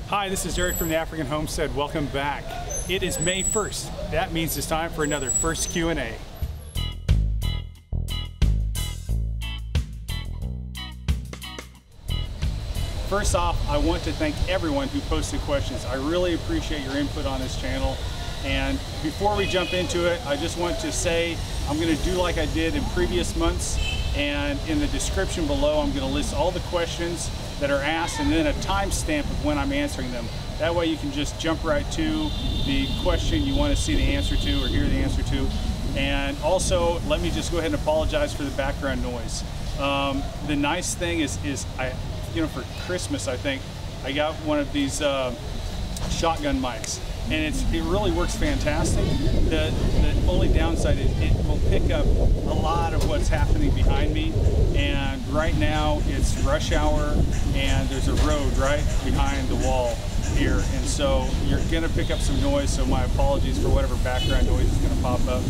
Hi, this is Derri from the African Homestead. Welcome back. It is May 1st. That means it's time for another First Q&A. First off, I want to thank everyone who posted questions. I really appreciate your input on this channel. And before we jump into it, I just want to say I'm going to do like I did in previous months. And in the description below, I'm going to list all the questions that are asked and then a timestamp of when I'm answering them. That way you can just jump right to the question you want to see the answer to or hear the answer to. And also, let me just go ahead and apologize for the background noise. The nice thing is for Christmas, I think, I got one of these shotgun mics. And it really works fantastic. The only downside is it will pick up a lot of what's happening behind me. And right now it's rush hour and there's a road right behind the wall here. And so you're gonna pick up some noise, so my apologies for whatever background noise is gonna pop up.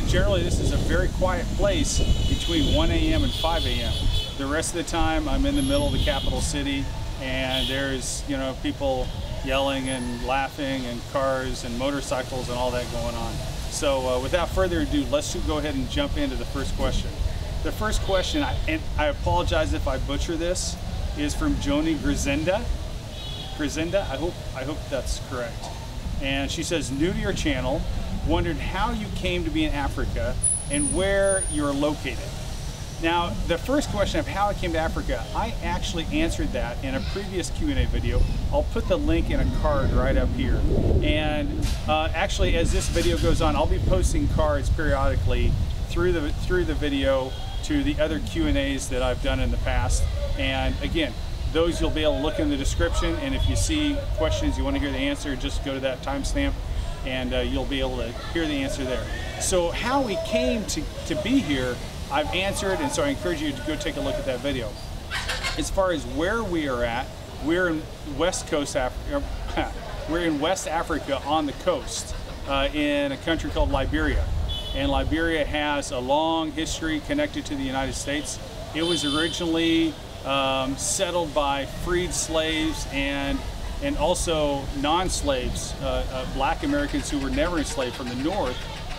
Generally this is a very quiet place between 1 a.m. and 5 a.m. The rest of the time I'm in the middle of the capital city and there's people yelling and laughing and cars and motorcycles and all that going on. So without further ado, let's go ahead and jump into the first question. The first question, and I apologize if I butcher this, is from Joni Grzenda. Grzenda, I hope that's correct. And she says, new to your channel, wondered how you came to be in Africa and where you're located. Now, the first question of how I came to Africa, I actually answered that in a previous Q&A video. I'll put the link in a card right up here. And actually, as this video goes on, I'll be posting cards periodically through the video to the other Q&As that I've done in the past. And again, those you'll be able to look in the description. And if you see questions you want to hear the answer, just go to that timestamp and you'll be able to hear the answer there. So how we came to be here, I've answered, and so I encourage you to go take a look at that video. As far as where we are at, we're in West Africa on the coast in a country called Liberia. And Liberia has a long history connected to the United States. It was originally settled by freed slaves and also non-slaves, black Americans who were never enslaved from the north,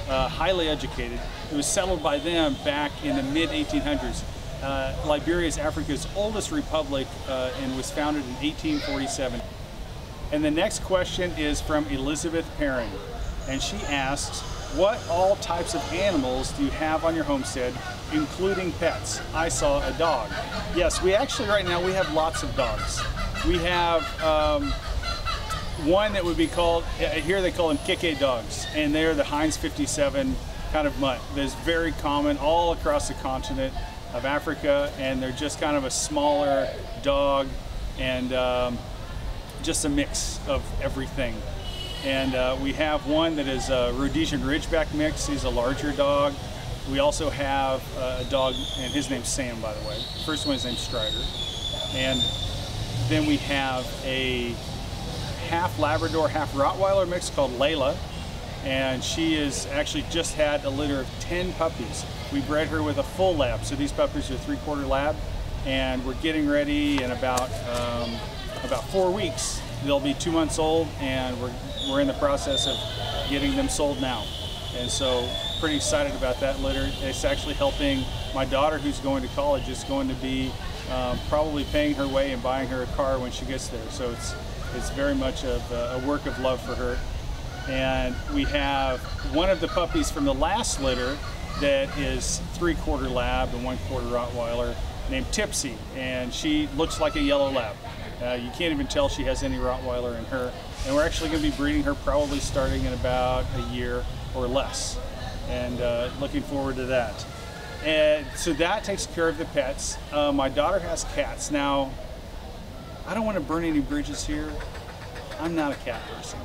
highly educated. It was settled by them back in the mid-1800s. Liberia is Africa's oldest republic and was founded in 1847. And the next question is from Elizabeth Perron. And she asks, what all types of animals do you have on your homestead, including pets? I saw a dog. Yes, we actually right now we have lots of dogs. We have one that would be called, here they call them Kike dogs, and they're the Heinz 57 kind of mutt. That's very common all across the continent of Africa, and they're just kind of a smaller dog and just a mix of everything. And we have one that is a Rhodesian Ridgeback mix. He's a larger dog. We also have a dog, and his name's Sam, by the way. The first one is named Strider. And then we have a half Labrador, half Rottweiler mix called Layla. And she has actually just had a litter of 10 puppies. We bred her with a full lab, so these puppies are 3/4 lab, and we're getting ready in about 4 weeks. They'll be 2 months old, and we're in the process of getting them sold now. And so pretty excited about that litter. It's actually helping my daughter, who's going to college, is going to be probably paying her way and buying her a car when she gets there. So it's very much of a work of love for her. And we have one of the puppies from the last litter that is 3/4 lab and 1/4 Rottweiler named Tipsy, and she looks like a yellow lab. You can't even tell she has any Rottweiler in her. And we're actually going to be breeding her probably starting in about a year or less. And looking forward to that. And so that takes care of the pets. My daughter has cats. Now, I don't want to burn any bridges here. I'm not a cat person.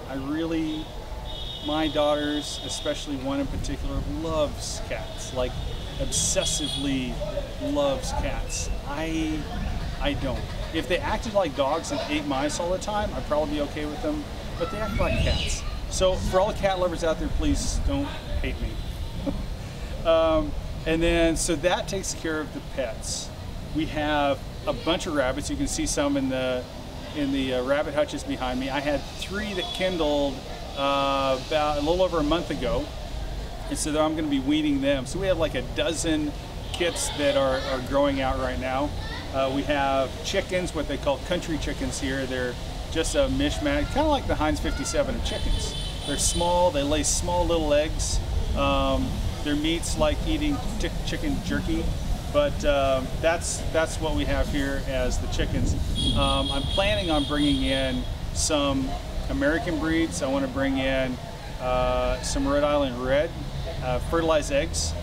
My daughters, especially one in particular, loves cats, like obsessively loves cats. I don't. If they acted like dogs and ate mice all the time, I'd probably be okay with them, but they act like cats. So for all the cat lovers out there, please don't hate me. And then, so that takes care of the pets. We have a bunch of rabbits. You can see some in the rabbit hutches behind me. I had 3 that kindled about a little over a month ago, and so I'm going to be weeding them. So we have like a dozen kits that are growing out right now. We have chickens, what they call country chickens here. They're just a mishmash, kind of like the Heinz 57 of chickens. They're small, they lay small little eggs. Their meat's like eating chicken jerky, but that's what we have here as the chickens. I'm planning on bringing in some American breeds. I want to bring in some Rhode Island Red, fertilized eggs,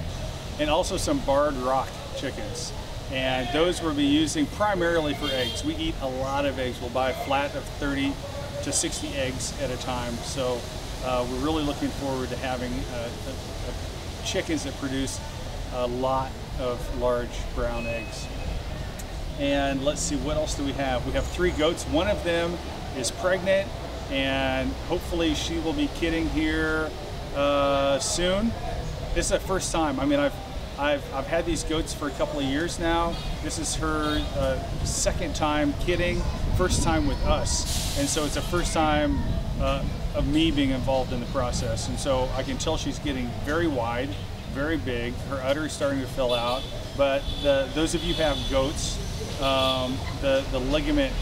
and also some Barred Rock chickens. And those we'll be using primarily for eggs. We eat a lot of eggs. We'll buy a flat of 30 to 60 eggs at a time. So we're really looking forward to having chickens that produce a lot of large brown eggs. And let's see, what else do we have? We have 3 goats. One of them is pregnant, and hopefully she will be kidding here soon. This is the first time. I mean, I've had these goats for a couple of years now. This is her second time kidding, first time with us. And so it's the first time of me being involved in the process. And so I can tell she's getting very wide, very big. Her udder is starting to fill out. But those of you who have goats, the ligament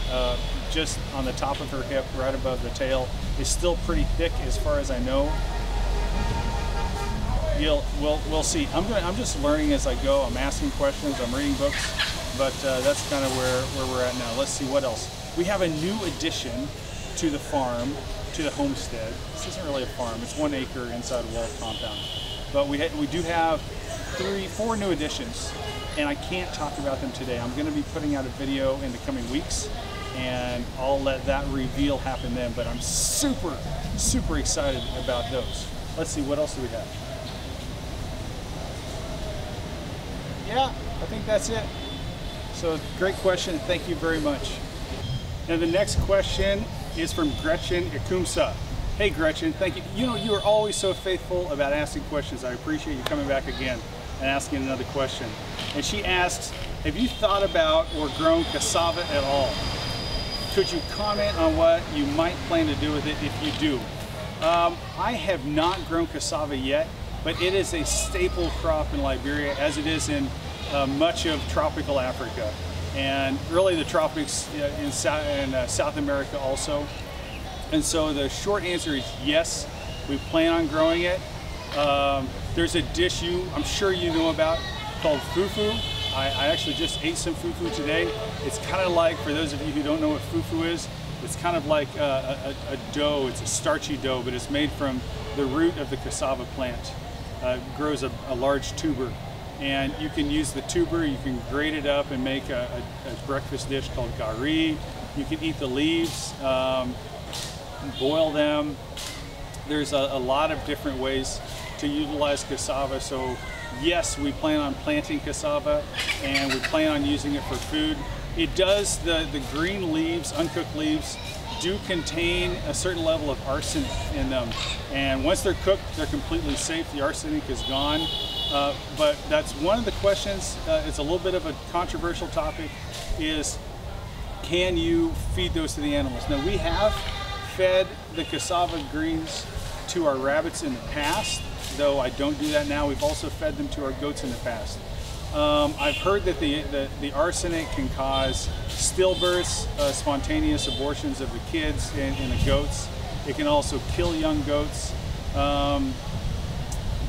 just on the top of her hip, right above the tail, is still pretty thick as far as I know. We'll see. I'm just learning as I go. I'm asking questions, I'm reading books, but that's kind of where we're at now. Let's see what else. We have a new addition to the farm, to the homestead. This isn't really a farm, it's 1 acre inside a walled compound. But we do have 4 new additions, and I can't talk about them today. I'm going to be putting out a video in the coming weeks, and I'll let that reveal happen then, but I'm super, super excited about those. Let's see, what else do we have? Yeah, I think that's it. So great question, thank you very much. Now the next question is from Gretchen Inkumsah. Hey Gretchen, thank you. You know, you are always so faithful about asking questions. I appreciate you coming back again and asking another question. And she asks, have you thought about or grown cassava at all? Could you comment on what you might plan to do with it if you do? I have not grown cassava yet, but it is a staple crop in Liberia, as it is in much of tropical Africa, and really the tropics in South America also. And so the short answer is yes, we plan on growing it. There's a dish I'm sure you know about called fufu. I actually just ate some fufu today. It's kind of like, for those of you who don't know what fufu is, it's kind of like a dough. It's a starchy dough, but it's made from the root of the cassava plant. It grows a large tuber, and you can use the tuber, you can grate it up and make a breakfast dish called gari. You can eat the leaves, boil them. There's a lot of different ways to utilize cassava. So yes, we plan on planting cassava, and we plan on using it for food. It does, the green leaves, uncooked leaves, do contain a certain level of arsenic in them, and once they're cooked, they're completely safe. The arsenic is gone. But that's one of the questions. It's a little bit of a controversial topic, is can you feed those to the animals? Now, we have fed the cassava greens to our rabbits in the past, though I don't do that now. We've also fed them to our goats in the past. I've heard that the arsenic can cause stillbirths, spontaneous abortions of the kids and the goats. It can also kill young goats.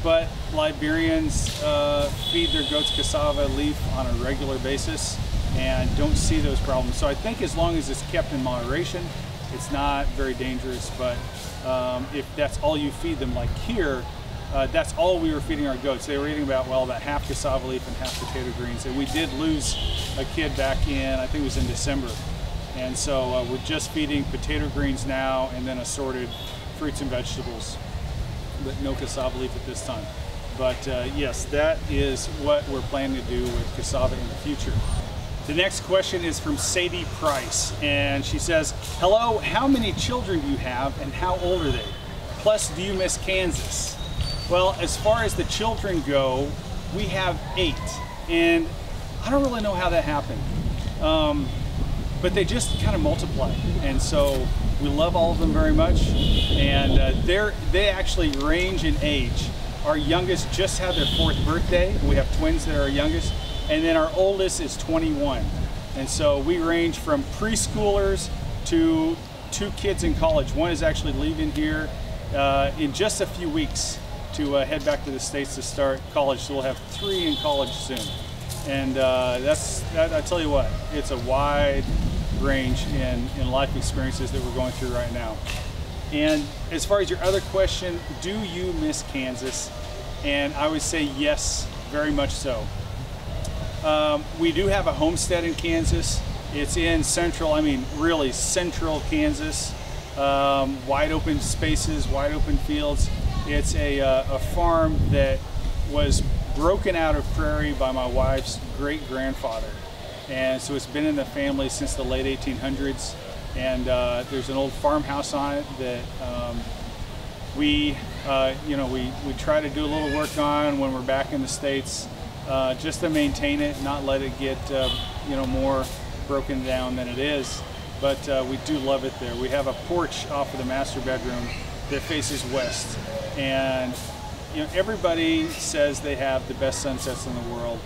But Liberians feed their goats cassava leaf on a regular basis and don't see those problems. So I think as long as it's kept in moderation, it's not very dangerous. But if that's all you feed them, like here, that's all we were feeding our goats. They were eating about half cassava leaf and half potato greens. And we did lose a kid back in, I think it was in December. And so we're just feeding potato greens now, and then assorted fruits and vegetables, but no cassava leaf at this time. But yes, that is what we're planning to do with cassava in the future. The next question is from Sadie Price, and she says, hello, how many children do you have and how old are they? Plus, do you miss Kansas? Well, as far as the children go, we have 8, and I don't really know how that happened. but they just kind of multiply. And so we love all of them very much. And they actually range in age. Our youngest just had their 4th birthday. We have twins that are our youngest. And then our oldest is 21. And so we range from preschoolers to 2 kids in college. One is actually leaving here in just a few weeks to head back to the States to start college. So we'll have 3 in college soon. And I tell you what, it's a wide range in life experiences that we're going through right now. And as far as your other question, do you miss Kansas? And I would say yes, very much so. We do have a homestead in Kansas. It's in really central Kansas. Wide open spaces, wide open fields. It's a farm that was broken out of prairie by my wife's great-grandfather. And so it's been in the family since the late 1800s. And there's an old farmhouse on it that we try to do a little work on when we're back in the States, just to maintain it, not let it get more broken down than it is. But we do love it there. We have a porch off of the master bedroom that faces west, and everybody says they have the best sunsets in the world,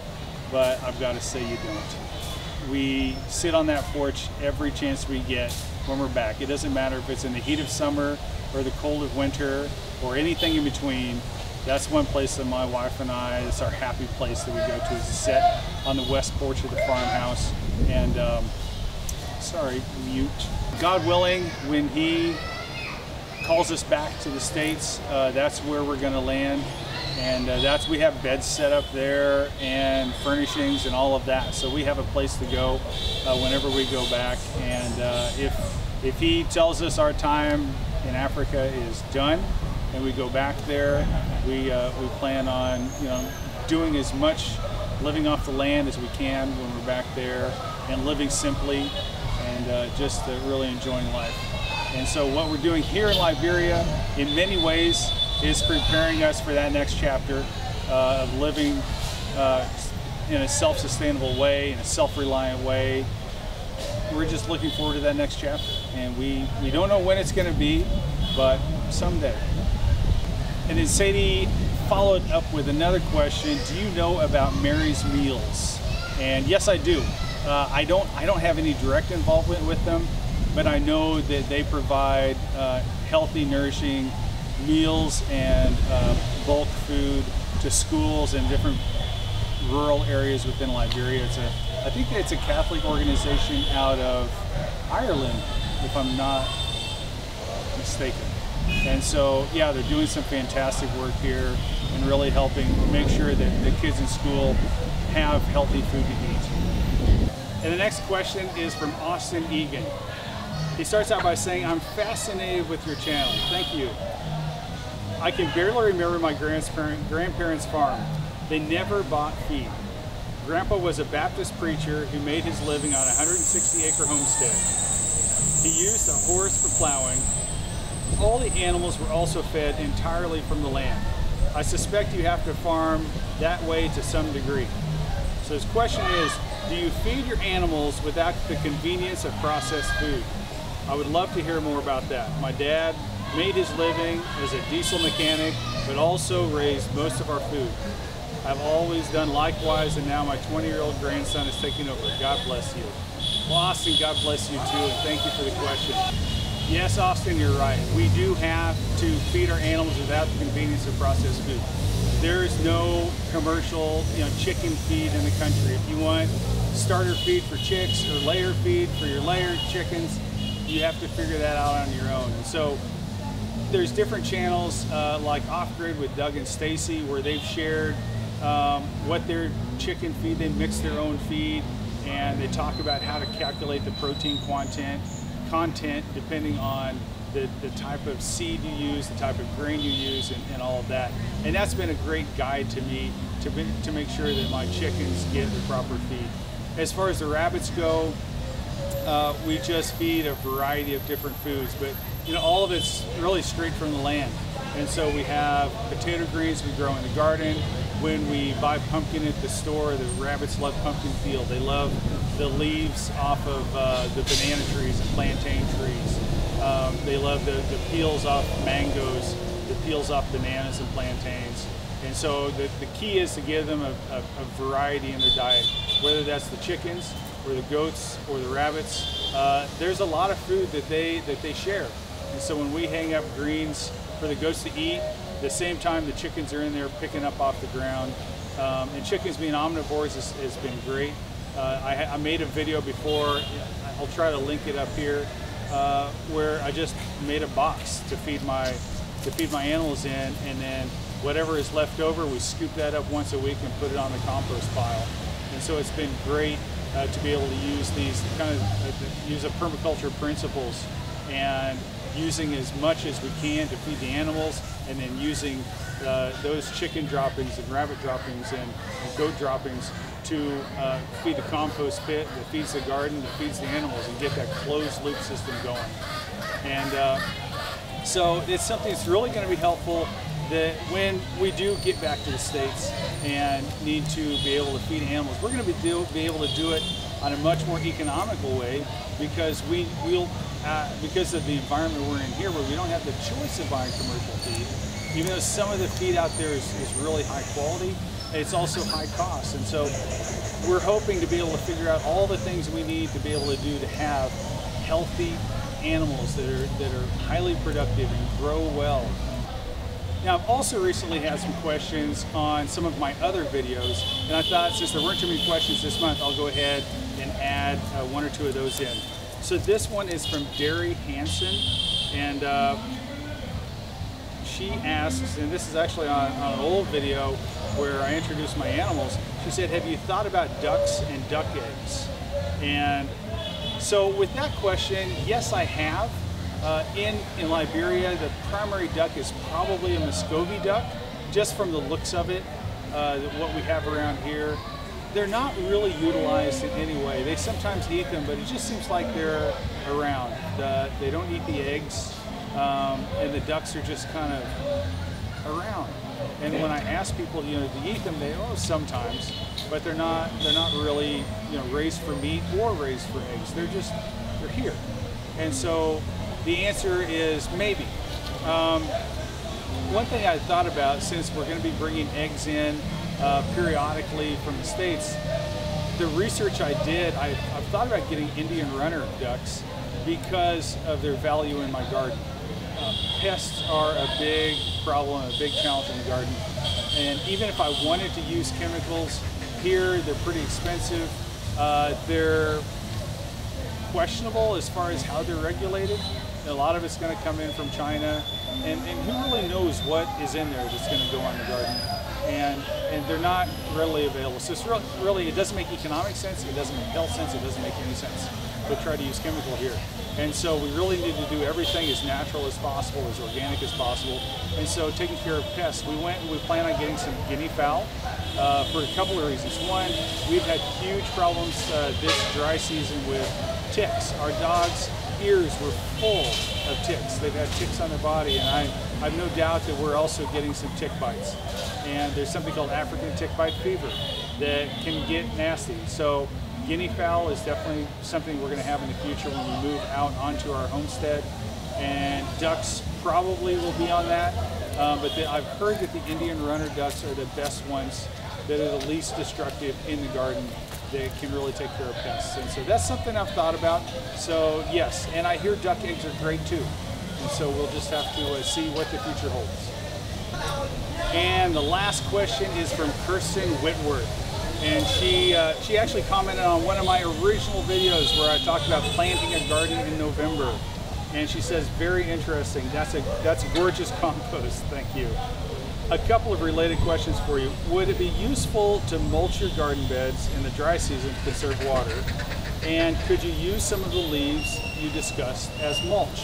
but I've got to say you don't. We sit on that porch every chance we get when we're back. It doesn't matter if it's in the heat of summer or the cold of winter or anything in between. That's one place that my wife and I, it's our happy place that we go to, is to sit on the west porch of the farmhouse and mute. God willing, when He calls us back to the States, that's where we're going to land. And we have beds set up there and furnishings and all of that. So we have a place to go whenever we go back. And if He tells us our time in Africa is done and we go back there, we plan on doing as much living off the land as we can when we're back there, and living simply, and just really enjoying life. And so what we're doing here in Liberia, in many ways, is preparing us for that next chapter of living in a self-sustainable way, in a self-reliant way. We're just looking forward to that next chapter. And we don't know when it's going to be, but someday. And then Sadie followed up with another question. Do you know about Mary's Meals? And yes, I do. I don't have any direct involvement with them, but I know that they provide healthy, nourishing meals and bulk food to schools and different rural areas within Liberia. I think it's a Catholic organization out of Ireland, if I'm not mistaken. And so, yeah, they're doing some fantastic work here and really helping make sure that the kids in school have healthy food to eat. And the next question is from Austin Egan. He starts out by saying, I'm fascinated with your channel. Thank you. I can barely remember my grandparents' farm. They never bought feed. Grandpa was a Baptist preacher who made his living on a 160-acre homestead. He used a horse for plowing. All the animals were also fed entirely from the land. I suspect you have to farm that way to some degree. So his question is, do you feed your animals without the convenience of processed food? I would love to hear more about that. My dad made his living as a diesel mechanic, but also raised most of our food. I've always done likewise, and now my 20-year-old grandson is taking over. God bless you. Well, Austin, God bless you too, and thank you for the question. Yes, Austin, you're right. We do have to feed our animals without the convenience of processed food. There is no commercial, chicken feed in the country. If you want starter feed for chicks or layer feed for your layered chickens, you have to figure that out on your own. And so there's different channels like Off Grid with Doug and Stacy, where they've shared what their chicken feed. They mix their own feed, and they talk about how to calculate the protein content depending on the type of seed you use, the type of grain you use, and all of that. And that's been a great guide to me to make sure that my chickens get the proper feed. As far as the rabbits go, we just feed a variety of different foods, but all of it's really straight from the land. And so we have potato greens we grow in the garden. When we buy pumpkin at the store, the rabbits love pumpkin field. They love the leaves off of the banana trees and plantain trees. They love the peels off mangoes, the peels off bananas and plantains. And so the key is to give them a variety in their diet, whether that's the chickens or the goats or the rabbits. There's a lot of food that they share. And so when we hang up greens for the goats to eat, at the same time the chickens are in there picking up off the ground. And chickens being omnivores has been great. I made a video before, I'll try to link it up here, where I just made a box to feed my animals in, and then whatever is left over, we scoop that up once a week and put it on the compost pile. And so it's been great to be able to use these use a permaculture principles and using as much as we can to feed the animals, and then using those chicken droppings and rabbit droppings and goat droppings to feed the compost pit that feeds the garden, that feeds the animals, and get that closed loop system going. And so it's something that's really going to be helpful that when we do get back to the States and need to be able to feed animals, we're going to be able to do it on a much more economical way, because because of the environment we're in here, where we don't have the choice of buying commercial feed. Even though some of the feed out there is really high quality, it's also high cost. And so we're hoping to be able to figure out all the things we need to be able to do to have healthy animals that are highly productive and grow well. Now, I've also recently had some questions on some of my other videos, and I thought since there weren't too many questions this month, I'll go ahead and add one or two of those in. So this one is from Derri Hanson, and she asks, and this is actually on an old video where I introduced my animals. She said, have you thought about ducks and duck eggs? And so with that question, yes, I have. In Liberia, the primary duck is probably a Muscovy duck, just from the looks of it, what we have around here. They're not really utilized in any way. They sometimes eat them, but it just seems like they're around. They don't eat the eggs, and the ducks are just kind of around. And when I ask people, to eat them, they sometimes, but they're not really, raised for meat or raised for eggs. They're here. And so the answer is maybe. One thing I thought about, since we're going to be bringing eggs in periodically from the States, the research I did, I've thought about getting Indian runner ducks because of their value in my garden. Pests are a big problem, a big challenge in the garden. And even if I wanted to use chemicals here, they're pretty expensive. They're questionable as far as how they're regulated. A lot of it's going to come in from China, and who really knows what is in there that's going to go on the garden. And they're not readily available. So it's really, it doesn't make economic sense, it doesn't make health sense, it doesn't make any sense to try to use chemical here. And so we really need to do everything as natural as possible, as organic as possible. And so taking care of pests, we plan on getting some guinea fowl for a couple of reasons. One, we've had huge problems this dry season with ticks. Our dogs' ears were full of ticks. They've had ticks on their body, and I've no doubt that we're also getting some tick bites. And there's something called African tick bite fever that can get nasty. So guinea fowl is definitely something we're going to have in the future when we move out onto our homestead. And ducks probably will be on that. But I've heard that the Indian runner ducks are the best ones, that are the least destructive in the garden, that can really take care of pests. And so that's something I've thought about. So yes, and I hear duck eggs are great too. And so we'll just have to see what the future holds. And the last question is from Kirsten Whitworth. And she actually commented on one of my original videos where I talked about planting a garden in November. And she says, very interesting. That's gorgeous compost, thank you. A couple of related questions for you. Would it be useful to mulch your garden beds in the dry season to conserve water? And could you use some of the leaves you discussed as mulch?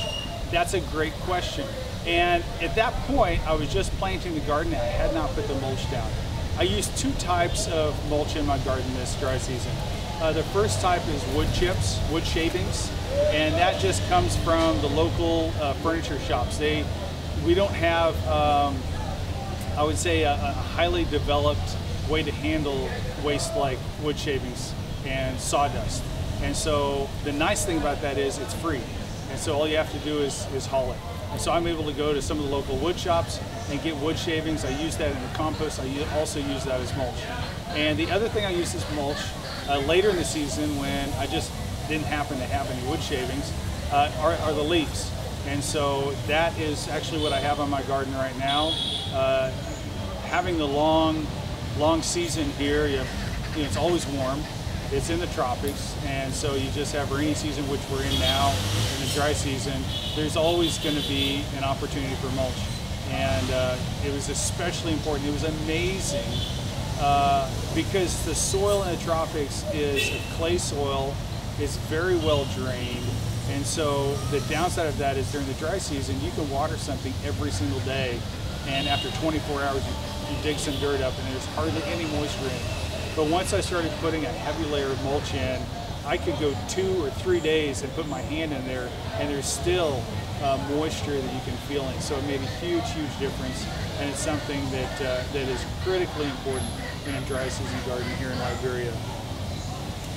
That's a great question. And at that point, I was just planting the garden and I had not put the mulch down. I used two types of mulch in my garden this dry season. The first type is wood chips, wood shavings, and that just comes from the local furniture shops. We don't have, I would say, a highly developed way to handle waste like wood shavings and sawdust. And so the nice thing about that is it's free. And so all you have to do is haul it. And so I'm able to go to some of the local wood shops and get wood shavings. I use that in the compost. I also use that as mulch. And the other thing I use as mulch later in the season, when I just didn't happen to have any wood shavings, are the leaves. And so that is actually what I have on my garden right now. Having the long season here, it's always warm. It's in the tropics, and so you just have rainy season, which we're in now, in the dry season. There's always going to be an opportunity for mulch, and it was especially important. It was amazing because the soil in the tropics is a clay soil, it's very well drained, and so the downside of that is during the dry season, you can water something every single day, and after 24 hours, you dig some dirt up, and there's hardly any moisture in it. But once I started putting a heavy layer of mulch in, I could go 2 or 3 days and put my hand in there, and there's still moisture that you can feel in. So it made a huge, huge difference, and it's something that is critically important in a dry season garden here in Liberia.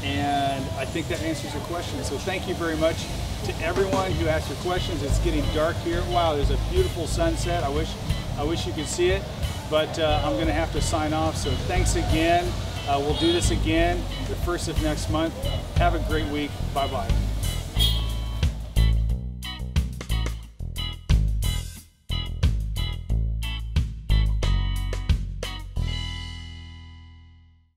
And I think that answers your question. So thank you very much to everyone who asked your questions. It's getting dark here. Wow, there's a beautiful sunset. I wish you could see it, but I'm going to have to sign off. So thanks again. We'll do this again the 1st of next month. Have a great week. Bye-bye.